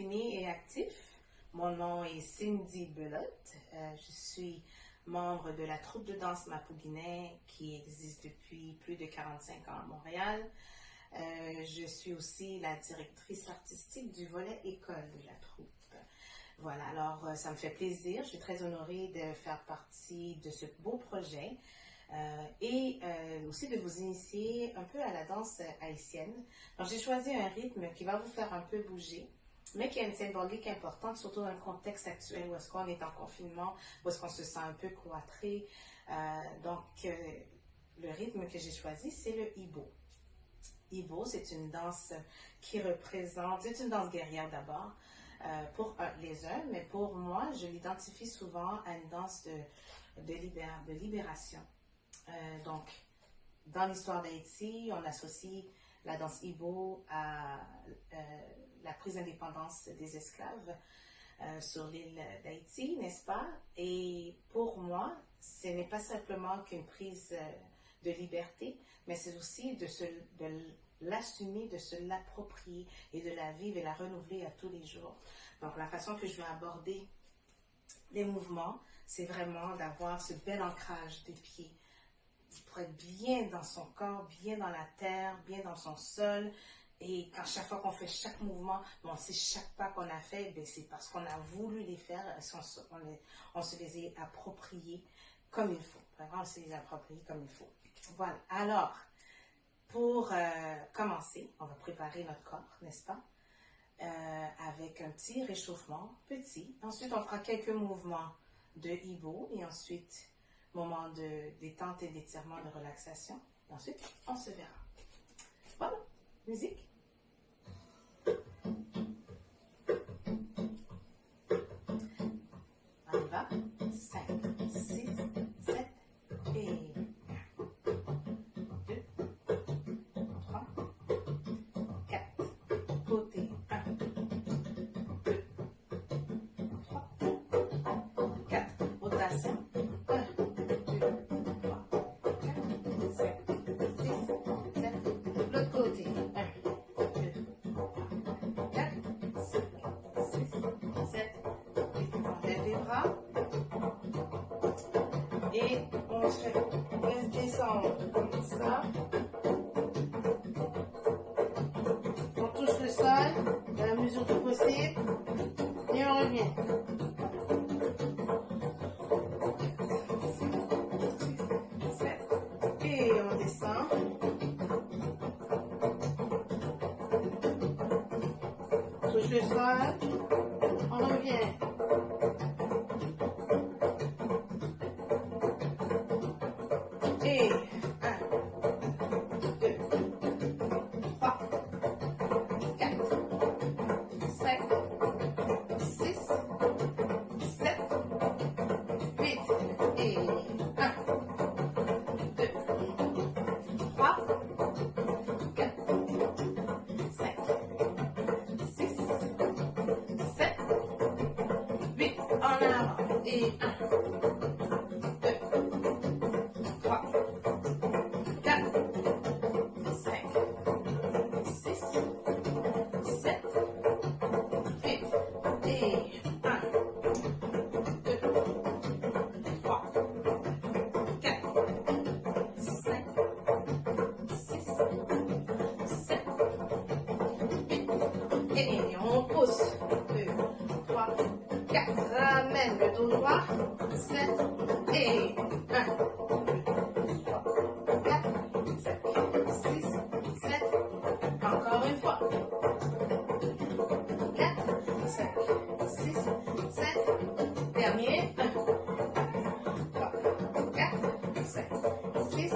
dynamique et actif. Mon nom est Cindy Belotte. Je suis membre de la troupe de danse Mapouguinais qui existe depuis plus de 45 ans à Montréal. Je suis aussi la directrice artistique du volet école de la troupe. Voilà, alors ça me fait plaisir. Je suis très honorée de faire partie de ce beau projet et aussi de vous initier un peu à la danse haïtienne. Donc j'ai choisi un rythme qui va vous faire un peu bouger, mais qui a une symbolique importante, surtout dans le contexte actuel où est-ce qu'on est en confinement, où est-ce qu'on se sent un peu cloîtré. Le rythme que j'ai choisi, c'est le Ibo. Ibo, c'est une danse qui représente, c'est une danse guerrière d'abord, pour les uns, mais pour moi, je l'identifie souvent à une danse de libération. Donc, dans l'histoire d'Haïti, on associe la danse Ibo à la prise d'indépendance des esclaves sur l'île d'Haïti, n'est-ce pas? Et pour moi, ce n'est pas simplement qu'une prise de liberté, mais c'est aussi de l'assumer, de se l'approprier et de la vivre et la renouveler à tous les jours. Donc, la façon que je vais aborder les mouvements, c'est vraiment d'avoir ce bel ancrage des pieds pour être bien dans son corps, bien dans la terre, bien dans son sol. Et quand chaque fois qu'on fait chaque mouvement, on sait chaque pas qu'on a fait, c'est parce qu'on a voulu les faire, on se les est appropriés comme il faut. Vraiment, on se les est appropriés comme il faut. Voilà. Alors, pour commencer, on va préparer notre corps, n'est-ce pas? Avec un petit réchauffement, petit. Ensuite, on fera quelques mouvements de Ibo et ensuite, moment de détente et d'étirement, de relaxation. Et ensuite, on se verra. Voilà, musique. On y va. 5, 6, 7 et 2, 3, 4. Côté 1, 2, 3, 4. Rotation. 1, 2, 3, 4, 5, 6, 7. L'autre côté. 1, 2, 3, 4, 5, 6, 7, 8. On lève les bras. Et on se descendre comme ça. On touche le sol dans la mesure du possible. Et on revient. 6, 7. Et on descend. Touche le sol. On revient. Et 1, 2, 3, 4, 5, 6, 7, 8. Et 1, 2, 3, 4, 5, 6, 7, 8. En avant. Et 1, 2, 3, 4, 5, 6, 7, 8. Et 1, 2, 3, 4, 5, 6, 7, 8. Et on pousse. 2, 3, 4. Ramène le dos droit. 7 et 1, 2, 3, 4, 5, 6, 7. Encore une fois. 4, 5, 6, 7. Dernier. 1, 3, 4, 5, 6,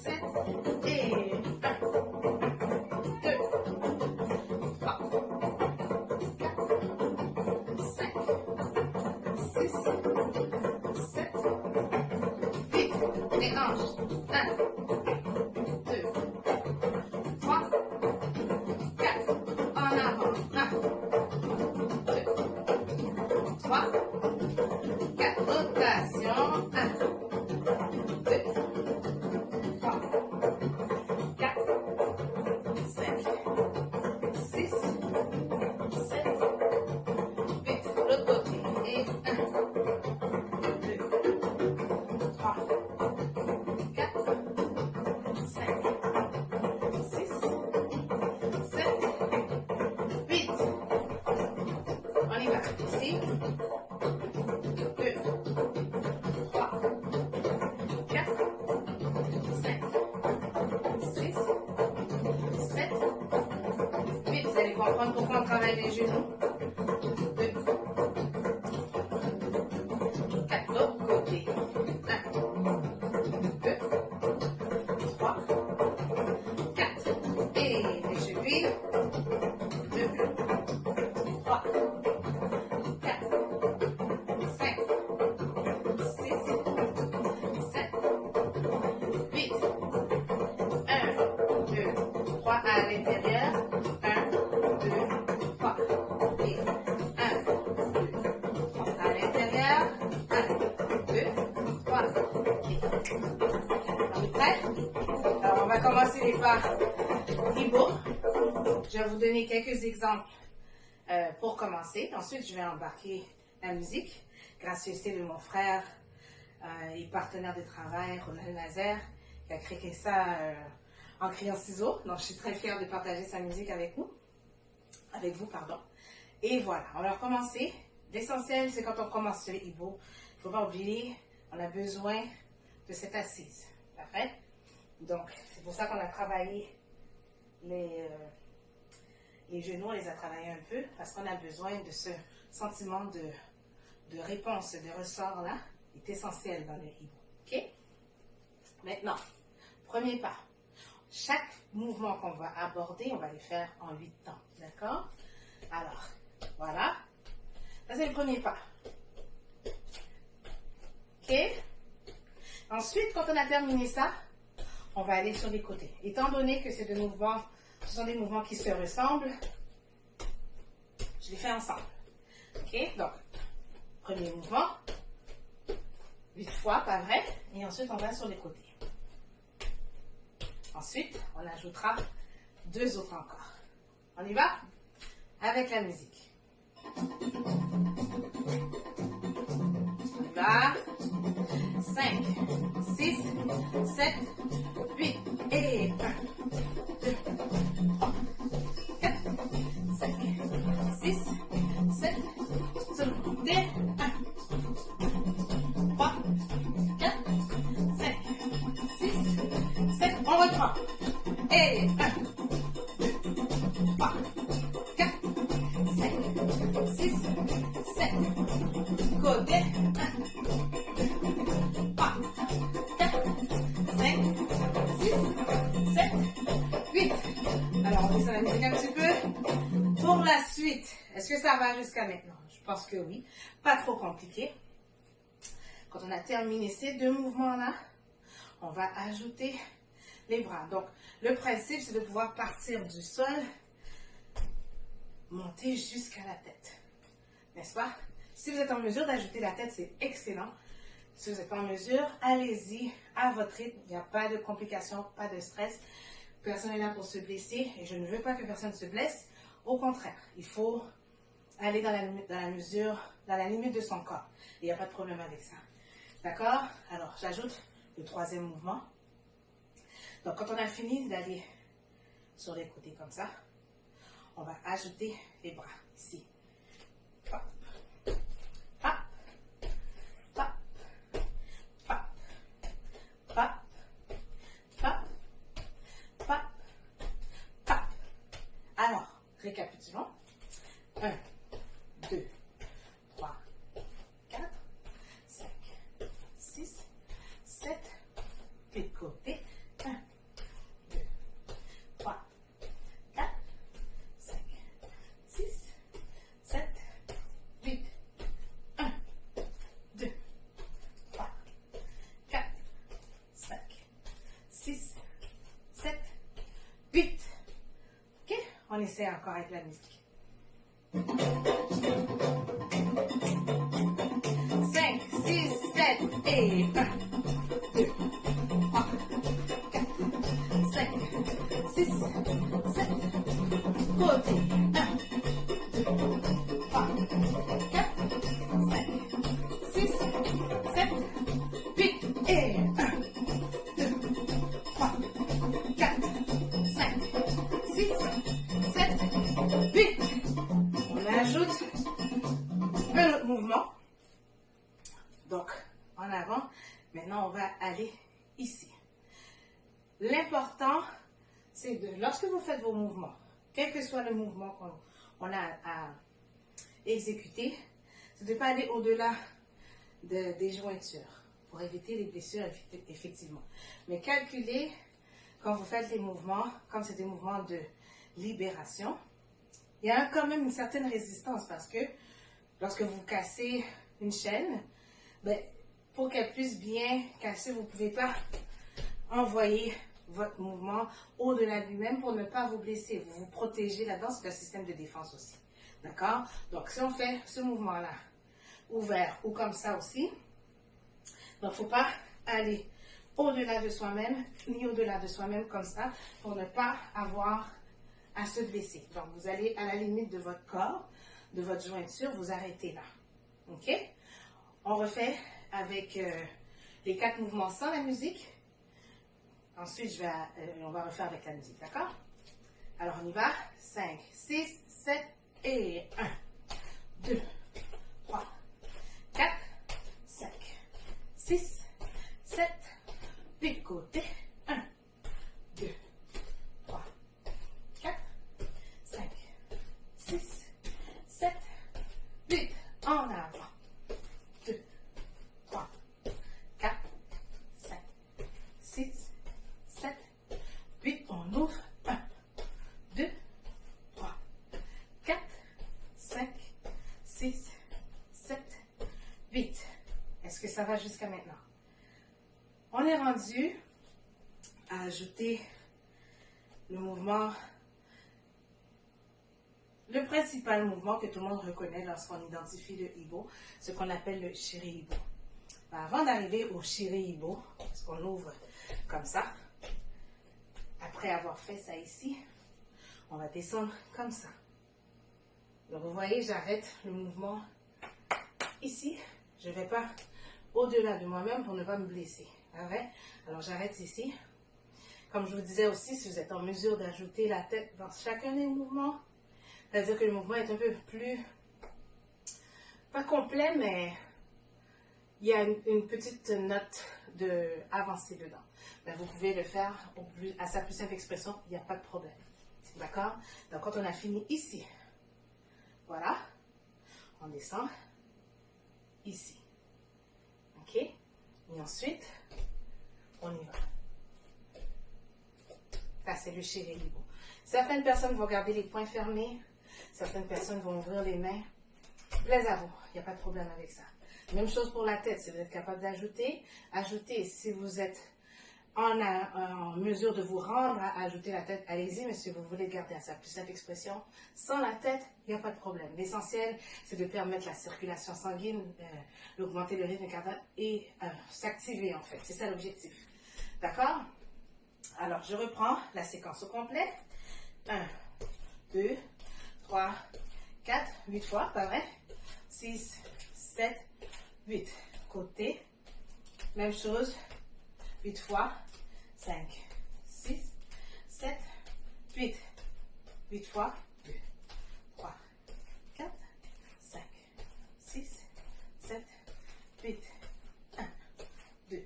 7. Et 1, 2, 3, 4, 5, 6, 7, 8. Les hanches. 1, 2, 3, 4. En avant. 1, 2, 3, 4. Rotation. 1, 2, 3, 4, 5, 6, 7, y va. Ici. 2, 3, 4, 5, 6, 7, 8. Vous allez comprendre pourquoi on travaille les genoux. 2, 4, l'autre côté. 1, 2, 3, 4. Et les chevilles. 2, 3, 4, 5, 6, 7, 8. 1, 2, 3 à l'intérieur. 1, 2, 3. Et 1, 2, 3 à l'intérieur. 1, 2, 3. Et on est prêt? Alors, on va commencer les pas Ibo. Je vais vous donner quelques exemples pour commencer. Ensuite, je vais embarquer la musique. Gracieuseté de mon frère et partenaire de travail, Ronald Nazaire, qui a créé ça en criant ciseaux. Donc, je suis très fière de partager sa musique avec vous. Et voilà, on va recommencer. L'essentiel, c'est quand on commence sur les Ibo, il ne faut pas oublier, on a besoin de cette assise. Parfait? Donc, c'est pour ça qu'on a travaillé les genoux, on les a travaillés un peu, parce qu'on a besoin de ce sentiment de réponse, de ressort là, est essentiel dans le Ibo. OK? Maintenant, premier pas. Chaque mouvement qu'on va aborder, on va les faire en 8 temps. D'accord? Alors, voilà. Ça, c'est le premier pas. OK? Ensuite, quand on a terminé ça, on va aller sur les côtés. Étant donné que ce sont des mouvements qui se ressemblent, je les fais ensemble. OK? Donc, premier mouvement, 8 fois, pas vrai? Et ensuite, on va sur les côtés. Ensuite, on ajoutera 2 autres encore. On y va? Avec la musique. On y va. 5, 6, 7, 8. Et 1, 2, 3, 4, 5, 6, 7, sur le côté. 1, 3, 4, 5, 6, 7. On reprend. Et 1, 2, 3, 4, 5, 6, 7. Côté. 1, 3, 4, 5, 6, 7, 8. Alors, on descend la musique un petit peu. Pour la suite, est-ce que ça va jusqu'à maintenant? Je pense que oui. Pas trop compliqué. Quand on a terminé ces 2 mouvements-là, on va ajouter les bras. Donc, le principe, c'est de pouvoir partir du sol, monter jusqu'à la tête. N'est-ce pas? Si vous êtes en mesure d'ajouter la tête, c'est excellent. Si vous n'êtes pas en mesure, allez-y à votre rythme. Il n'y a pas de complications, pas de stress. Personne n'est là pour se blesser et je ne veux pas que personne se blesse. Au contraire, il faut aller dans la limite de son corps. Il n'y a pas de problème avec ça. D'accord? Alors, j'ajoute le 3e mouvement. Donc, quand on a fini d'aller sur les côtés comme ça, on va ajouter les bras ici. Hop, hop, hop, hop, hop, hop, hop, hop. Alors, récapitulons. 1, 2, 3, 4, 5, 6, 7, les côtés. 1, 2, 3, 4, 5, 6, 7, 8. 1, 2, 3, 4, 5, 6, 7, 8. OK? On essaie encore avec la musique. 5, 6, 7 et 1, 2, 3, 4, 5, 6, 7, côté. 1, 2, 3, 4, 5, 6, 7, 8 et 1, 2, 3, 4, 5, 6, 7, 8. On ajoute Maintenant, on va aller ici. L'important, c'est de, lorsque vous faites vos mouvements, quel que soit le mouvement qu'on a à exécuter, c'est de ne pas aller au-delà des jointures pour éviter les blessures, effectivement. Mais calculez, quand vous faites les mouvements, comme c'est des mouvements de libération, il y a quand même une certaine résistance parce que lorsque vous cassez une chaîne, ben, pour qu'elle puisse bien casser, vous ne pouvez pas envoyer votre mouvement au-delà de lui-même pour ne pas vous blesser. Vous vous protégez là-dedans, c'est un système de défense aussi. D'accord? Donc, si on fait ce mouvement-là, ouvert ou comme ça aussi, donc il ne faut pas aller au-delà de soi-même, ni au-delà de soi-même comme ça, pour ne pas avoir à se blesser. Donc, vous allez à la limite de votre corps, de votre jointure, vous arrêtez là. OK? On refait avec les 4 mouvements sans la musique. Ensuite, on va refaire avec la musique, d'accord? Alors, on y va. 5, 6, 7 et 1, 2, 3, 4, 5, 6, 7, 8 côtés. 1, 2, 3, 4, 5, 6, 7, 8. En avant. 2, 3, 4, 5, 6, 7, 8. On ouvre. 1, 2, 3, 4, 5, 6, 7, 8. Est-ce que ça va jusqu'à maintenant? On est rendu à ajouter le mouvement, le principal mouvement que tout le monde reconnaît lorsqu'on identifie le Ibo, ce qu'on appelle le Shiri Ibo. Avant d'arriver au Shiri Ibo, parce qu'on ouvre comme ça, après avoir fait ça ici, on va descendre comme ça. Donc vous voyez, j'arrête le mouvement ici. Je ne vais pas au-delà de moi-même pour ne pas me blesser. Alors j'arrête ici. Comme je vous disais aussi, si vous êtes en mesure d'ajouter la tête dans chacun des mouvements, c'est-à-dire que le mouvement est un peu plus, pas complet, mais il y a une petite note d'avancée dedans. Mais vous pouvez le faire à sa plus simple expression, il n'y a pas de problème. D'accord? Donc quand on a fini ici, voilà, on descend ici. OK? Et ensuite, on y va. Ça, c'est le Shiri Ibo. Certaines personnes vont garder les poings fermés. Certaines personnes vont ouvrir les mains. Plaise à vous. Il n'y a pas de problème avec ça. Même chose pour la tête. Si vous êtes capable d'ajouter, ajoutez. Si vous êtes en mesure de vous rendre à ajouter la tête, allez-y. Mais si vous voulez garder à sa plus simple expression, sans la tête, il n'y a pas de problème. L'essentiel, c'est de permettre la circulation sanguine, d'augmenter le rythme cardiaque et s'activer en fait. C'est ça l'objectif. D'accord? Alors, je reprends la séquence au complet. 1, 2, 3, 4, 8 fois, pas vrai? 6, 7, 8. Côté. Même chose. 8 fois. 5, 6, 7, 8. 8 fois. 2, 3, 4, 5, 6, 7, 8. 1, 2,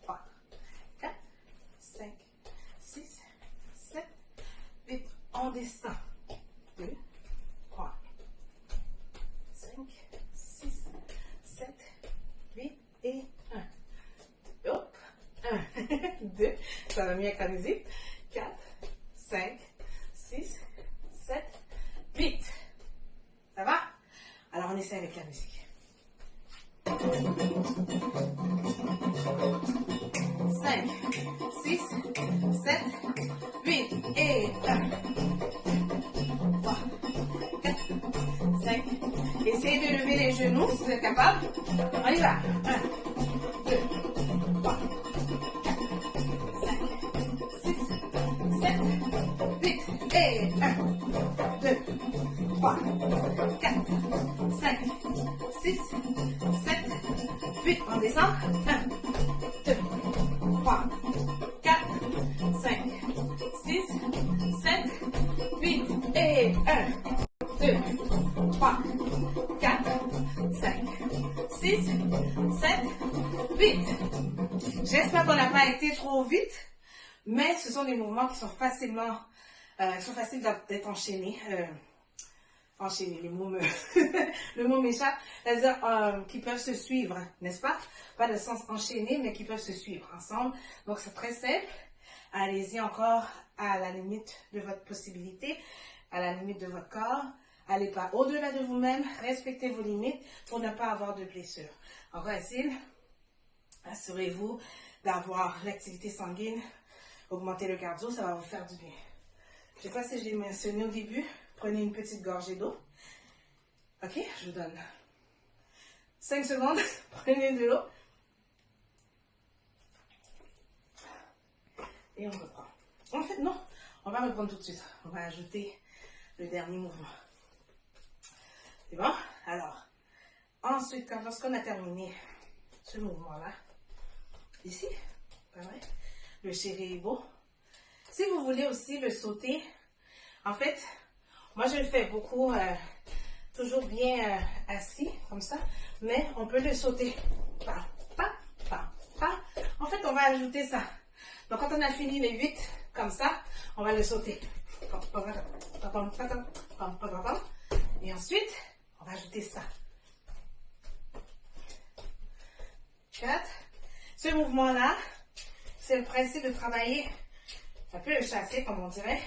3, 4, 5, 6, 7, 8. On descend. 2, 3, 5, 6, 7, 8 et 1. Hop. 1, 2, ça va mieux avec la musique. 4, 5, 6, 7, 8. Ça va? Alors on essaie avec la musique. 5, 6, 7, 8 et 1. 3, 4, 5. Essayez de lever les genoux si vous êtes capable. On y va. 1, 2, 3, 4, 5, 6, 7, 8 et 1, 2, 3, 4, 5, 6, 7, 8. On descend. 1, 2, 3, 4, 5, 6, 7, 8 et 1, 2, 3, 4, 5, 6, 6, 7, 8. J'espère qu'on n'a pas été trop vite, mais ce sont des mouvements qui sont faciles d'être enchaînés. Enchaîner, le mot m'échappe, c'est-à-dire qui peuvent se suivre, n'est-ce pas? Pas de sens enchaîné, mais qui peuvent se suivre ensemble. Donc c'est très simple. Allez-y encore à la limite de votre possibilité, à la limite de votre corps. Allez pas au-delà de vous-même, respectez vos limites pour ne pas avoir de blessures. Encore facile, assurez-vous d'avoir l'activité sanguine, augmenter le cardio, ça va vous faire du bien. Je ne sais pas si je l'ai mentionné au début. Prenez une petite gorgée d'eau. Ok, je vous donne 5 secondes. Prenez de l'eau. Et on reprend. En fait, non, on va reprendre tout de suite. On va ajouter le dernier mouvement. C'est bon? Alors, ensuite, lorsqu'on a terminé ce mouvement-là, ici, pas vrai? Le Shiribo. Si vous voulez aussi le sauter, en fait, moi, je le fais beaucoup, toujours bien assis, comme ça. Mais on peut le sauter. Pa, pa, pa, pa. En fait, on va ajouter ça. Donc, quand on a fini les 8, comme ça, on va le sauter. Et ensuite, on va ajouter ça. 4. Ce mouvement-là, c'est le principe de travailler un peu le chassé, comme on dirait,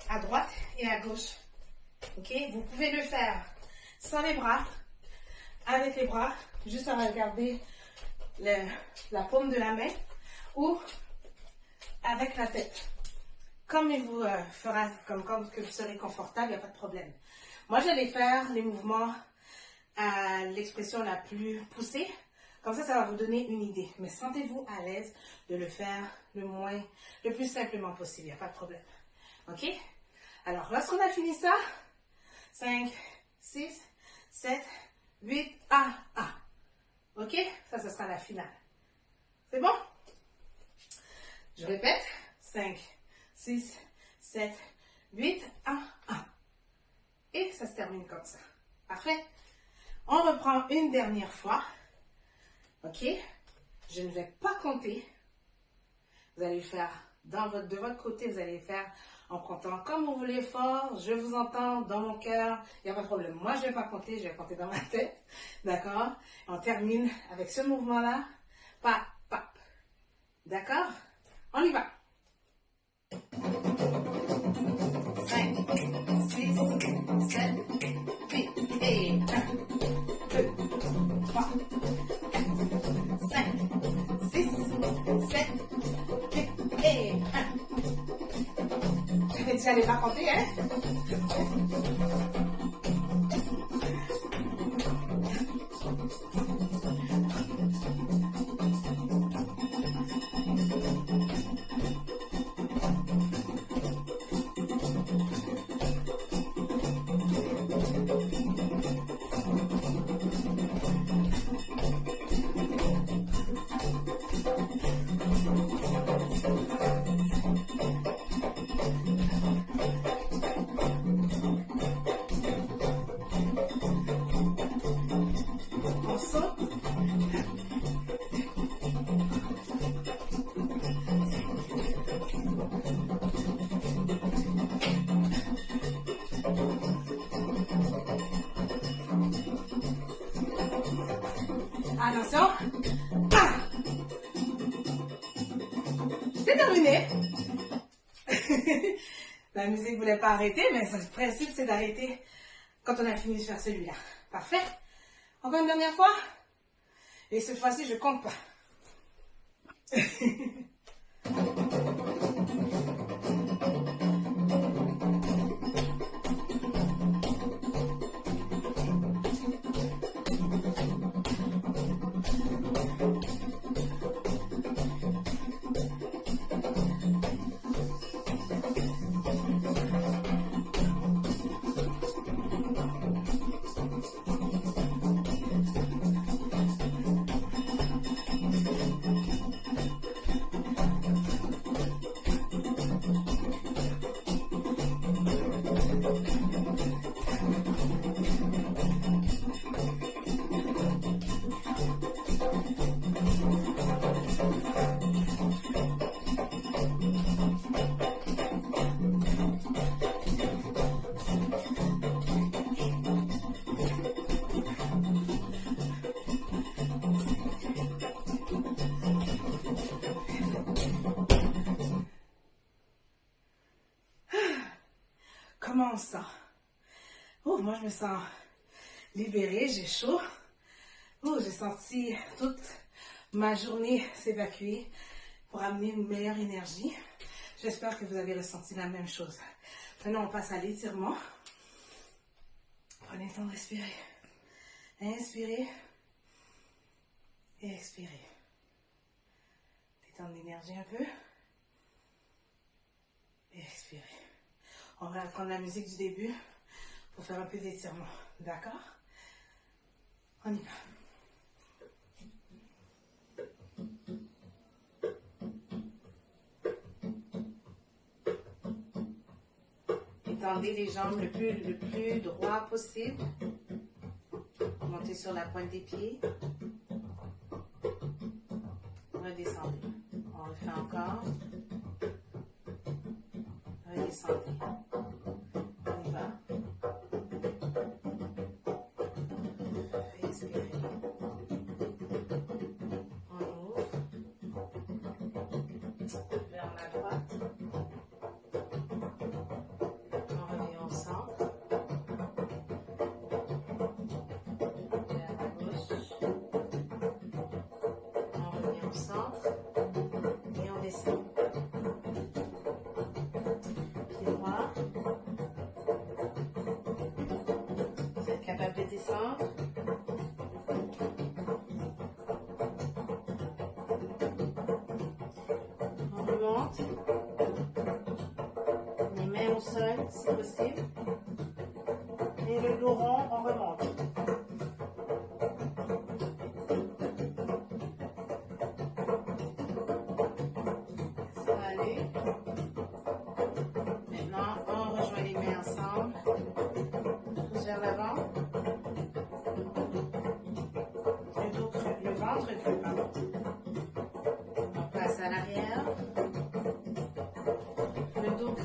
à droite et à gauche. Ok? Vous pouvez le faire sans les bras, avec les bras, juste à regarder la paume de la main, ou avec la tête. Comme il vous fera, comme que vous serez confortable, il n'y a pas de problème. Moi, j'allais faire les mouvements à l'expression la plus poussée. Comme ça va vous donner une idée. Mais sentez-vous à l'aise de le faire le plus simplement possible. Il n'y a pas de problème. Ok? Alors, lorsqu'on a fini ça, 5, 6, 7, 8, 1. Ok? Ça, ce sera la finale. C'est bon? Je répète. 5, 6, 7, 8, 1. Et ça se termine comme ça. Parfait? On reprend une dernière fois. Ok? Je ne vais pas compter. Vous allez le faire de votre côté, vous allez le faire en comptant comme vous voulez fort. Je vous entends dans mon cœur. Il n'y a pas de problème. Moi, je ne vais pas compter, je vais compter dans ma tête. D'accord? On termine avec ce mouvement-là. Pap, pap. D'accord? On y va. 5, 6, 7, 8, et 1, 2, 3, 4, 5, 6, 7, 8, et 1. Je vais déjà les pas compter, hein? Attention. C'est terminé. La musique ne voulait pas arrêter, mais le principe, c'est d'arrêter quand on a fini de faire celui-là. Parfait. Encore une dernière fois. Et cette fois-ci, je ne compte pas. on se sent? Oh, moi, je me sens libérée, j'ai chaud. Oh, j'ai senti toute ma journée s'évacuer pour amener une meilleure énergie. J'espère que vous avez ressenti la même chose. Maintenant, on passe à l'étirement. Prenez le temps de respirer. Inspirez et expirez. Détendre l'énergie un peu. Et expirez. On va prendre la musique du début pour faire un peu d'étirement. D'accord? On y va. Étendez les jambes le plus droit possible. Montez sur la pointe des pieds. Redescendez. On le fait encore. Redescendez. On y va. Expirez. On ouvre. Vers la droite. On revient au centre. Vers la gauche. On revient au centre. Et on descend. Pied droit. Vous êtes capable de descendre. On remonte. Les mains au sol, si possible. Et le dos rond, on remonte. Ça va aller. Maintenant, on rejoint les mains ensemble. Pousse vers l'avant. Le dos creux, le ventre creux, pardon. On passe à l'arrière. Le dos creux.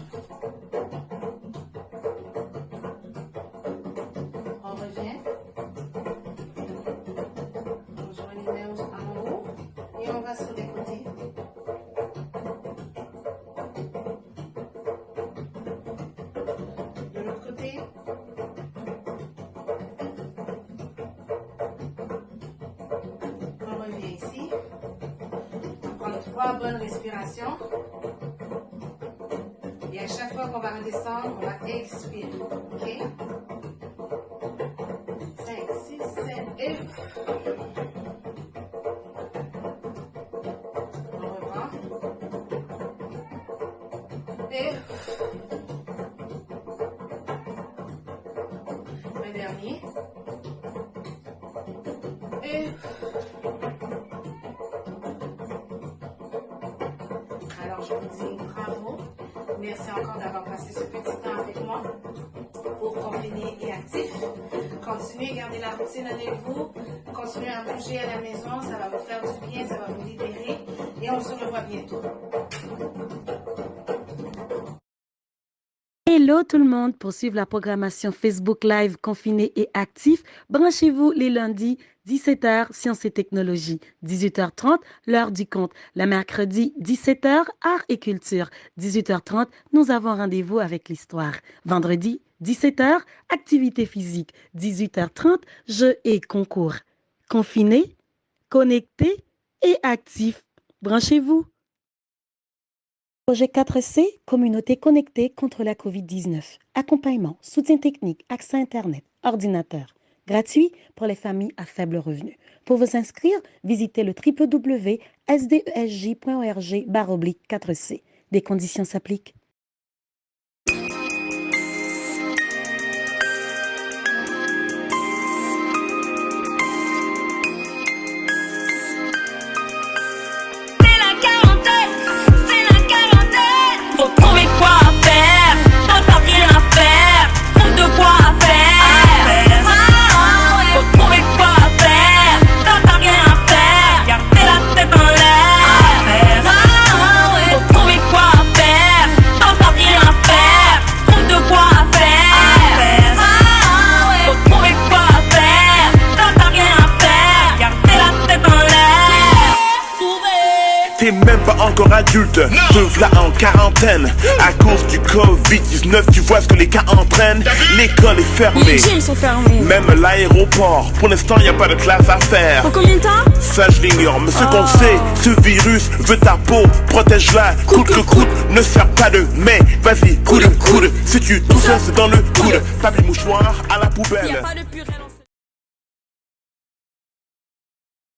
On revient. On rejoint les mains en haut. Et on va sur les côtés. De l'autre côté. On revient ici. On va prendre 3 bonnes respirations. Et à chaque fois qu'on va redescendre, on va expirer. OK? 5, 6, 7 et... On reprend. Et... Un dernier. Et... Alors, je vous dis bravo. Merci encore d'avoir passé ce petit temps avec moi pour Confiné et Actif. Continuez, gardez la routine avec vous. Continuez à bouger à la maison. Ça va vous faire du bien, ça va vous libérer. Et on se revoit bientôt. Hello tout le monde, pour suivre la programmation Facebook Live Confiné et Actif, branchez-vous les lundis 17h Sciences et Technologies, 18h30 l'heure du conte, le mercredi 17h Art et Culture, 18h30 nous avons rendez-vous avec l'histoire, vendredi 17h Activité physique, 18h30 Jeux et concours. Confiné, connecté et actif, branchez-vous. Projet 4C, communauté connectée contre la COVID-19. Accompagnement, soutien technique, accès Internet, ordinateur. Gratuit pour les familles à faible revenu. Pour vous inscrire, visitez le www.sdesj.org/4C. Des conditions s'appliquent. adultes te v'là en quarantaine. À cause du Covid-19, tu vois ce que les cas entraînent. L'école est fermée. Les gyms sont fermés. Même l'aéroport. Pour l'instant, y a pas de classe à faire. Pour combien de temps? Ça, je l'ignore. Mais ce qu'on sait, ce virus veut ta peau. Protège-la, coûte que coûte. Ne sers pas de mais. Vas-y, coude. Si tu tousses, c'est dans le coude. Papier mouchoir à la poubelle. Y a pas de purée.